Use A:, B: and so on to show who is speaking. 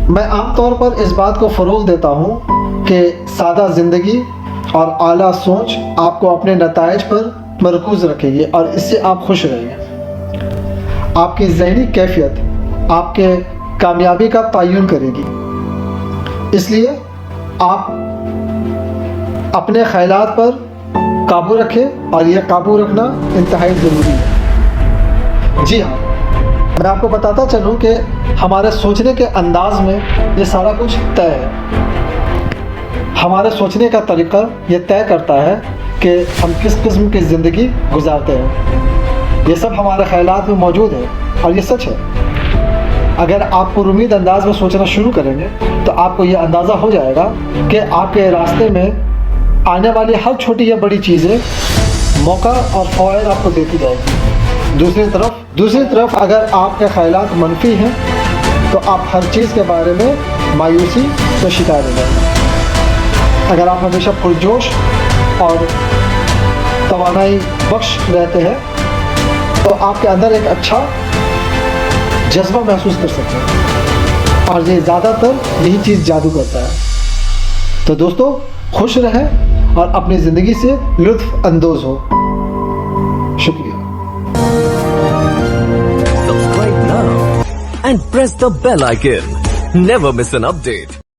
A: میں عام طور پر اس بات کو فروغ دیتا ہوں کہ سادہ زندگی اور اعلیٰ سوچ آپ کو اپنے نتائج پر مرکوز رکھے گی اور اس سے آپ خوش رہیں گے۔ آپ کی ذہنی کیفیت آپ کے کامیابی کا تعین کرے گی، اس لیے آپ اپنے خیالات پر قابو رکھیں، اور یہ قابو رکھنا انتہائی ضروری ہے۔ جی ہاں، میں آپ کو بتاتا چلوں کہ ہمارے سوچنے کے انداز میں یہ سارا کچھ طے ہے۔ ہمارے سوچنے کا طریقہ یہ طے کرتا ہے کہ ہم کس قسم کی زندگی گزارتے ہیں۔ یہ سب ہمارے خیالات میں موجود ہے اور یہ سچ ہے۔ اگر آپ پرامید انداز میں سوچنا شروع کریں گے تو آپ کو یہ اندازہ ہو جائے گا کہ آپ کے راستے میں آنے والی ہر چھوٹی یا بڑی چیزیں موقع اور فوائد آپ کو دیتی جائے گی۔ دوسری طرف اگر آپ کے خیالات منفی ہیں تو آپ ہر چیز کے بارے میں مایوسی کا شکار ہو جائیں گے۔ اگر آپ ہمیشہ پرجوش اور توانائی بخش رہتے ہیں تو آپ کے اندر ایک اچھا جذبہ محسوس کر سکتے ہیں، اور یہ زیادہ تر یہی چیز جادو کرتا ہے۔ تو دوستو، خوش رہیں اور اپنی زندگی سے لطف اندوز ہو۔ شکریہ۔
B: Subscribe now and press the bell icon. Never miss an update.